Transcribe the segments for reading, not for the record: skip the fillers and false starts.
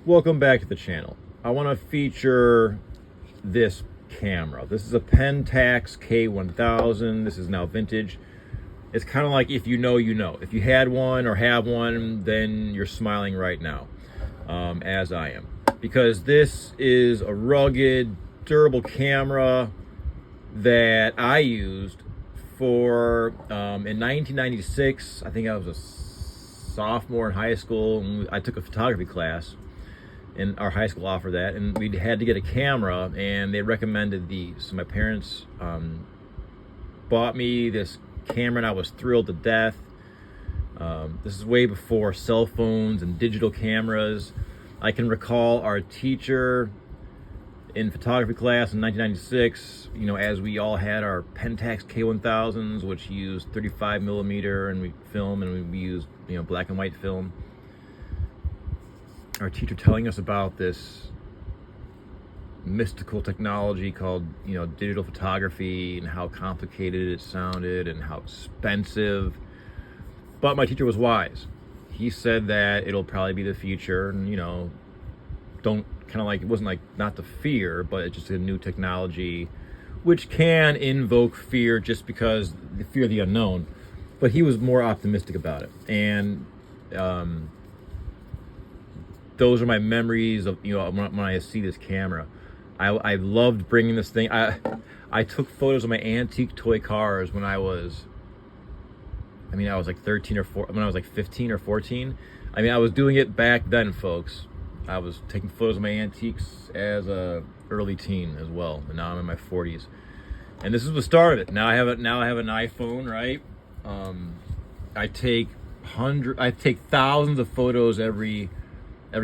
Welcome back to the channel. I want to feature this camera. This is a Pentax K1000. This is now vintage. It's kind of like if you know, you know. If you had one or have one, then you're smiling right now, as I am. Because this is a rugged, durable camera that I used for, in 1996, I think I was a sophomore in high school, and I took a photography class. And our high school offered that, and we had to get a camera, and they recommended these. So my parents bought me this camera, and I was thrilled to death. This is way before cell phones and digital cameras. I can recall our teacher in photography class in 1996, you know, as we all had our Pentax K1000s, which used 35 millimeter and we film, and we used, you know, black and white film. Our teacher telling us about this mystical technology called, you know, digital photography, and how complicated it sounded and how expensive. But my teacher was wise. He said that it'll probably be the future, and, you know, don't kind of like, it wasn't like not the fear, but it's just a new technology which can invoke fear just because the fear of the unknown. But he was more optimistic about it. And those are my memories of, you know, when I see this camera. I loved bringing this thing. I took photos of my antique toy cars when I was like 13 or 14, when I was like 15 or 14. I mean, I was doing it back then, folks. I was taking photos of my antiques as a early teen as well, and now I'm in my 40s. And this is the start of it. Now I have an iPhone, right? I take thousands of photos every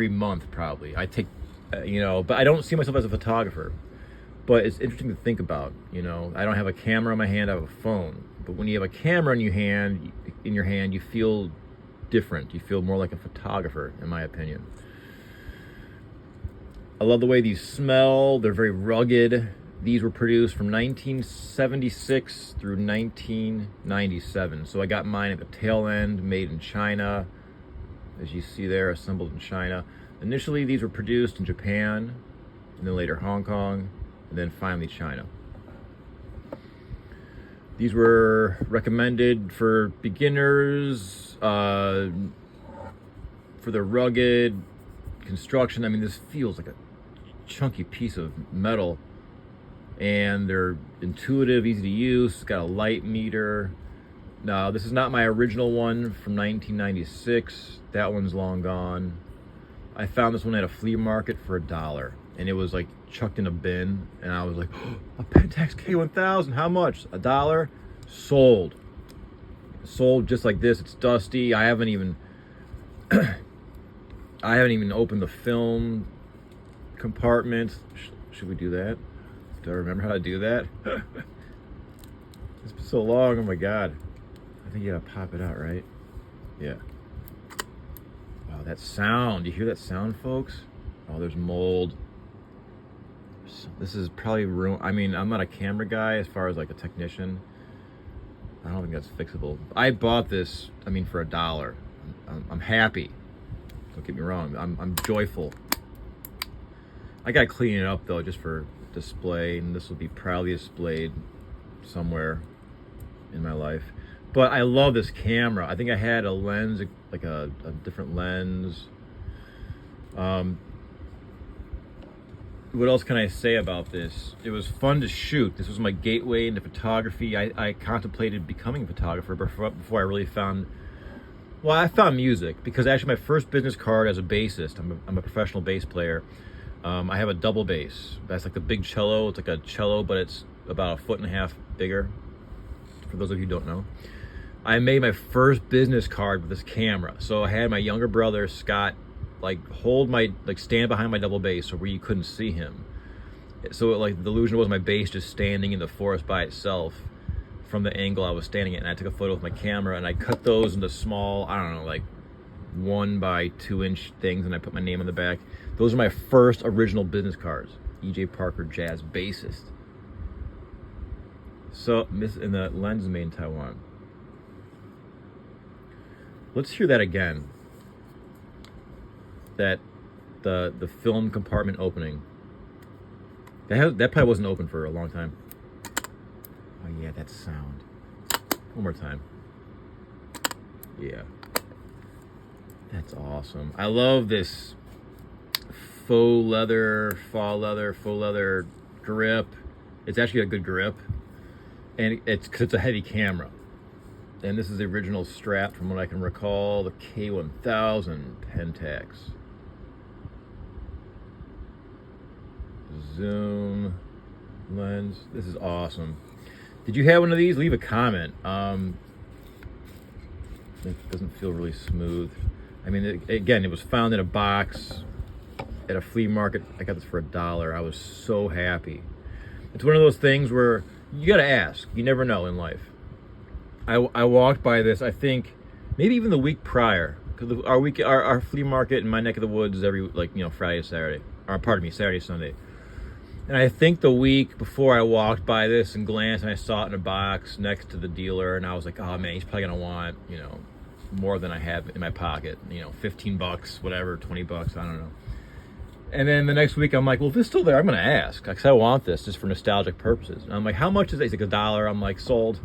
month, probably. I take, you know, but I don't see myself as a photographer. But it's interesting to think about, you know. I don't have a camera in my hand, I have a phone. But when you have a camera in your hand, you feel different. You feel more like a photographer, in my opinion. I love the way these smell. They're very rugged. These were produced from 1976 through 1997. So I got mine at the tail end, made in China. As you see there, assembled in China. Initially, these were produced in Japan, and then later Hong Kong, and then finally China. These were recommended for beginners, for the rugged construction. I mean, this feels like a chunky piece of metal, and they're intuitive, easy to use. It's got a light meter. Now, this is not my original one from 1996. That one's long gone. I found this one at a flea market for $1, and it was like chucked in a bin, and I was like, oh, a Pentax K1000, how much? $1? Sold. Sold just like this. It's dusty. I haven't even opened the film compartment. Should we do that? Do I remember how to do that? It's been so long. Oh my God. I think you gotta pop it out, right? Yeah. Wow, that sound. You hear that sound, folks? Oh, there's mold. This is probably I mean, I'm not a camera guy as far as like a technician. I don't think that's fixable. I bought this, I mean, for $1. I'm happy. Don't get me wrong. I'm joyful. I gotta clean it up though, just for display, and this will be proudly displayed somewhere in my life. But I love this camera. I think I had a lens, like a different lens. What else can I say about this? It was fun to shoot. This was my gateway into photography. I contemplated becoming a photographer before I really found, well, I found music, because actually my first business card as a bassist, I'm a professional bass player. I have a double bass. That's like the big cello. It's like a cello, but it's about 1.5 feet bigger, for those of you who don't know. I made my first business card with this camera. So I had my younger brother, Scott, stand behind my double bass so where you couldn't see him. So like the illusion was my bass just standing in the forest by itself from the angle I was standing at. And I took a photo with my camera, and I cut those into small, I don't know, like 1 by 2 inch things, and I put my name on the back. Those are my first original business cards. E.J. Parker, jazz bassist. So, and the lens is made in Taiwan. Let's hear that again. That the film compartment opening. That probably wasn't open for a long time. Oh yeah, that sound. One more time. Yeah. That's awesome. I love this faux leather grip. It's actually a good grip. And it's because it's a heavy camera. And this is the original strap from what I can recall, the K1000 Pentax. Zoom lens. This is awesome. Did you have one of these? Leave a comment. It doesn't feel really smooth. I mean, again, it was found in a box at a flea market. I got this for $1. I was so happy. It's one of those things where you gotta ask. You never know in life. I walked by this, I think, maybe even the week prior, because our flea market in my neck of the woods is every, like, you know, Friday, Saturday, or pardon me, Saturday, Sunday. And I think the week before I walked by this and glanced, and I saw it in a box next to the dealer, and I was like, oh man, he's probably gonna want, you know, more than I have in my pocket, you know, 15 bucks, whatever, 20 bucks, I don't know. And then the next week I'm like, well, if it's still there, I'm gonna ask, because I want this just for nostalgic purposes. And I'm like, how much is it? He's like, $1. I'm like, sold.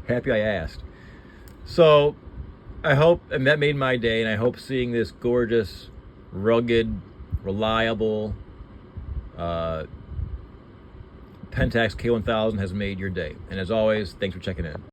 Happy I asked. So I hope, and that made my day, and I hope seeing this gorgeous, rugged, reliable Pentax K1000 has made your day. And as always, thanks for checking in.